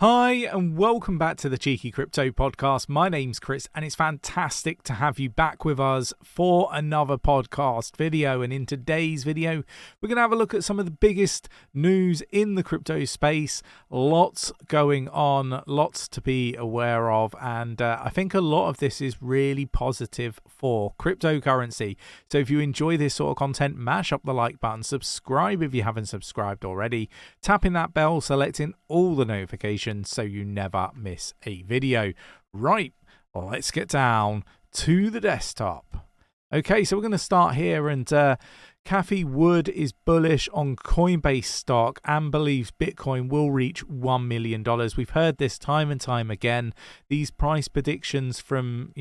Hi and welcome back to the Cheeky Crypto Podcast. My name's Chris and it's fantastic to have you back with us for another podcast video. And in today's video, we're going to have a look at some of the biggest news in the crypto space. Lots going on, lots to be aware of. And I think a lot of this is really positive for cryptocurrency. So if you enjoy this sort of content, mash up the like button, subscribe if you haven't subscribed already, tapping that bell, selecting all the notifications so you never miss a video. Right, let's get down to the desktop. Okay, so we're going to start here, and 𝗕𝗘𝗪𝗔𝗥𝗘 is bullish on Coinbase stock and believes Bitcoin will reach $1 million. We've heard this time and time again. These price predictions from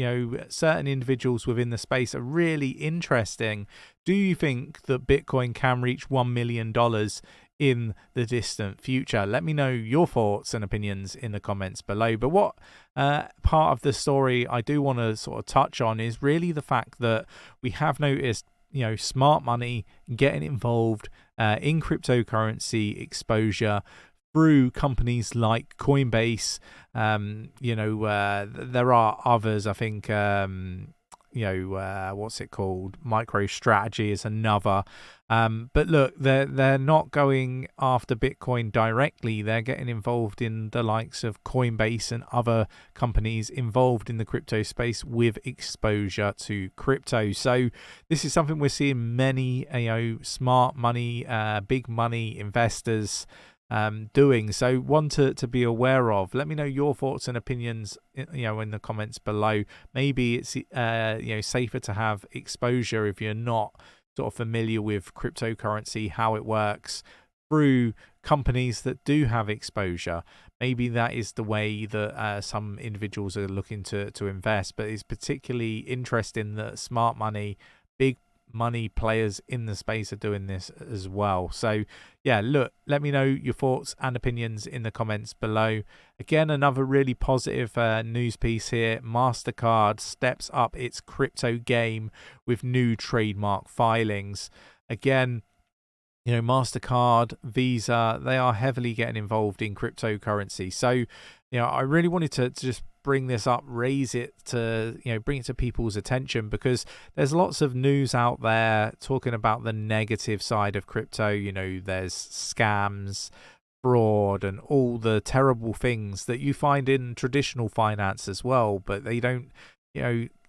certain individuals within the space are really interesting. Do you think that Bitcoin can reach $1 million in the distant future? Let me know your thoughts and opinions in the comments below. But what part of the story I do want to sort of touch on is really the fact that we have noticed smart money getting involved in cryptocurrency exposure through companies like Coinbase. There are others. I think what's it called? MicroStrategy is another. But look, they're not going after Bitcoin directly. They're getting involved in the likes of Coinbase and other companies involved in the crypto space with exposure to crypto. So this is something we're seeing many smart money, big money investors doing. So one to be aware of. Let me know your thoughts and opinions in the comments below. Maybe it's safer to have exposure if you're not sort of familiar with cryptocurrency, how it works, through companies that do have exposure. Maybe that is the way that some individuals are looking to invest. But it's particularly interesting that smart money, big money players in the space are doing this as well. So yeah, look, let me know your thoughts and opinions in the comments below. Again, another really positive news piece here. MasterCard steps up its crypto game with new trademark filings. Again, MasterCard, Visa, they are heavily getting involved in cryptocurrency. So I really wanted to just bring this up, raise it to bring it to people's attention, because there's lots of news out there talking about the negative side of crypto. There's scams, fraud, and all the terrible things that you find in traditional finance as well, but they don't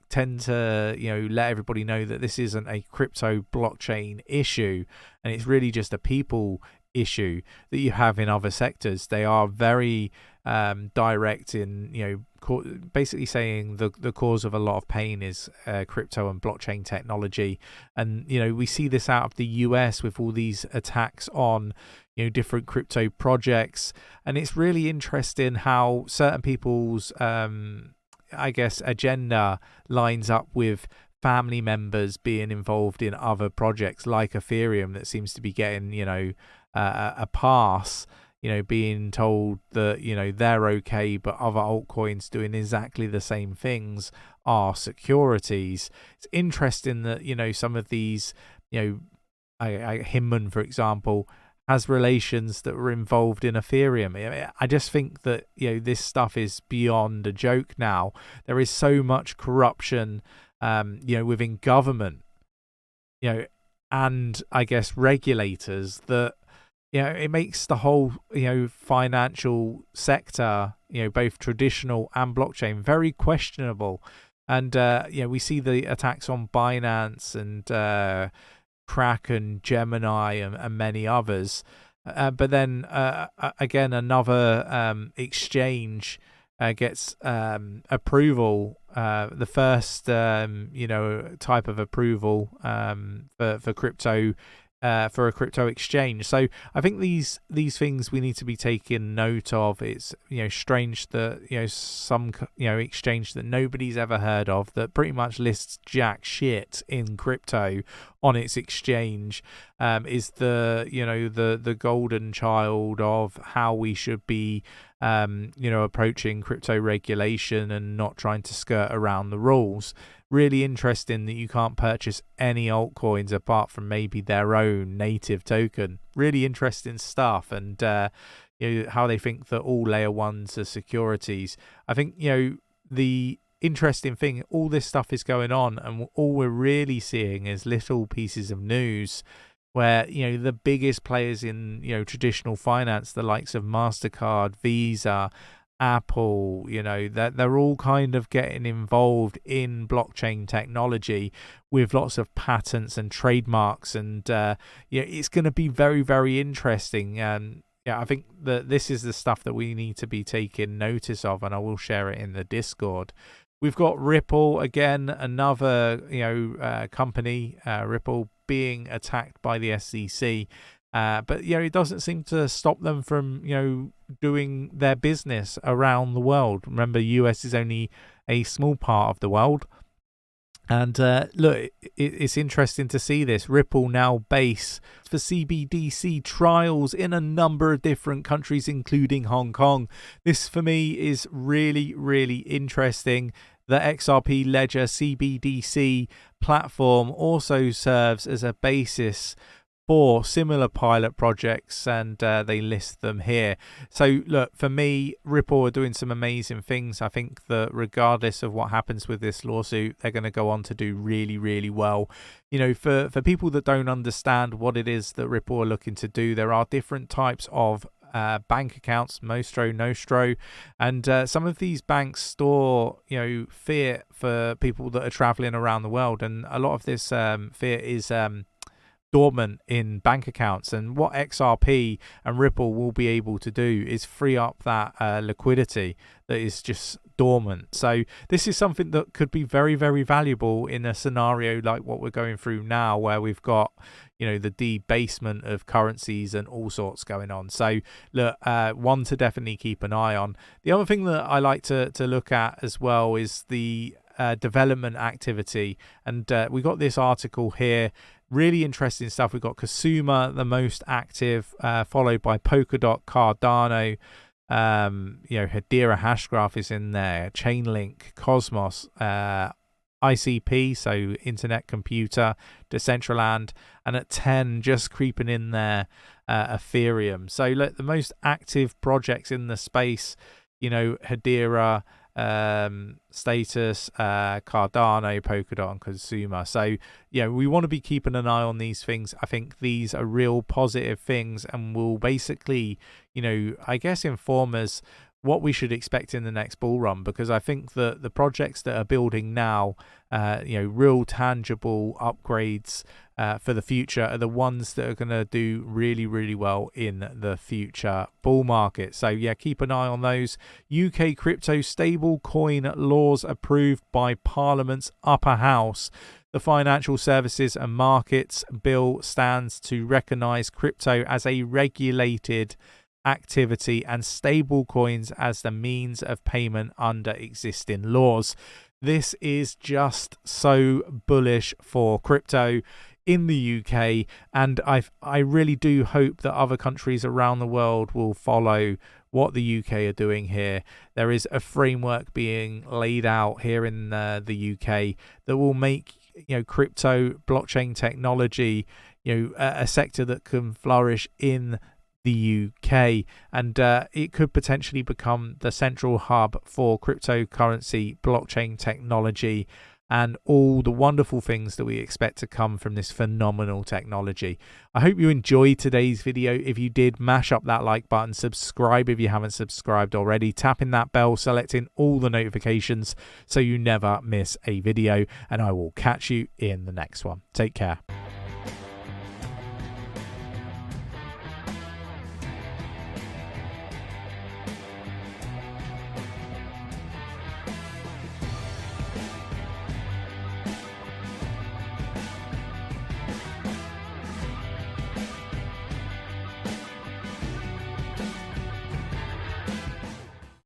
tend to let everybody know that this isn't a crypto blockchain issue, and it's really just a people issue that you have in other sectors. They are very direct in basically saying the cause of a lot of pain is crypto and blockchain technology. And we see this out of the US with all these attacks on different crypto projects, and it's really interesting how certain people's agenda lines up with family members being involved in other projects like Ethereum that seems to be getting a pass, being told that they're okay, but other altcoins doing exactly the same things are securities. It's interesting that some of these 𝗕𝗘𝗪𝗔𝗥𝗘, for example, has relations that were involved in Ethereum. I just think that this stuff is beyond a joke now. There is so much corruption within government and I guess regulators that it makes the whole financial sector, both traditional and blockchain, very questionable. And we see the attacks on Binance and Kraken, Gemini, and many others. But then again, another exchange gets approval, the first type of approval for crypto, for a crypto exchange. So I think these things we need to be taking note of. It's strange that some exchange that nobody's ever heard of, that pretty much lists jack shit in crypto on its exchange, is the golden child of how we should be approaching crypto regulation and not trying to skirt around the rules. Really interesting that you can't purchase any altcoins apart from maybe their own native token. Really interesting stuff. And how they think that all layer ones are securities. I think, the interesting thing, all this stuff is going on, and all we're really seeing is little pieces of news where, the biggest players in, traditional finance, the likes of MasterCard, Visa, Apple, they're all kind of getting involved in blockchain technology with lots of patents and trademarks, and it's going to be very, very interesting. I think that this is the stuff that we need to be taking notice of, and I will share it in the Discord. We've got Ripple again, another company, Ripple, being attacked by the SEC. But it doesn't seem to stop them from doing their business around the world. Remember, US is only a small part of the world. And look, it's interesting to see this. Ripple now base for CBDC trials in a number of different countries, including Hong Kong. This, for me, is really, really interesting. The XRP Ledger CBDC platform also serves as a basis for similar pilot projects, and they list them here. So look, for me, Ripple are doing some amazing things. I think that regardless of what happens with this lawsuit, they're going to go on to do really, really well. For people that don't understand what it is that Ripple are looking to do, there are different types of bank accounts, Mostro, Nostro, and some of these banks store fiat for people that are traveling around the world, and a lot of this fiat is dormant in bank accounts. And what XRP and Ripple will be able to do is free up that liquidity that is just dormant. So this is something that could be very, very valuable in a scenario like what we're going through now, where we've got the debasement of currencies and all sorts going on. So look, one to definitely keep an eye on. The other thing that I like to look at as well is the development activity, and we got this article here. Really interesting stuff. We've got 𝗕𝗘𝗪, the most active, followed by Polkadot, Cardano, Hedera Hashgraph is in there, Chainlink, Cosmos, ICP, so Internet Computer, Decentraland, and at 10, just creeping in there, Ethereum. So look, the most active projects in the space, Hedera, Status, Cardano, Polkadot, and 𝗕𝗪. So we want to be keeping an eye on these things. I think these are real positive things, and will basically I guess inform us what we should expect in the next bull run, because I think that the projects that are building now, real tangible upgrades for the future, are the ones that are going to do really, really well in the future bull market. So keep an eye on those. UK crypto stable coin laws approved by Parliament's upper house. The Financial Services and Markets Bill stands to recognise crypto as a regulated activity and stable coins as the means of payment under existing laws. This is just so bullish for crypto in the UK, and I really do hope that other countries around the world will follow what the UK are doing here. There is a framework being laid out here in the UK that will make crypto blockchain technology a sector that can flourish in the UK, and it could potentially become the central hub for cryptocurrency, blockchain technology, and all the wonderful things that we expect to come from this phenomenal technology. I hope you enjoyed today's video. If you did, mash up that like button, subscribe if you haven't subscribed already, tapping that bell, selecting all the notifications so you never miss a video, and I will catch you in the next one. Take care.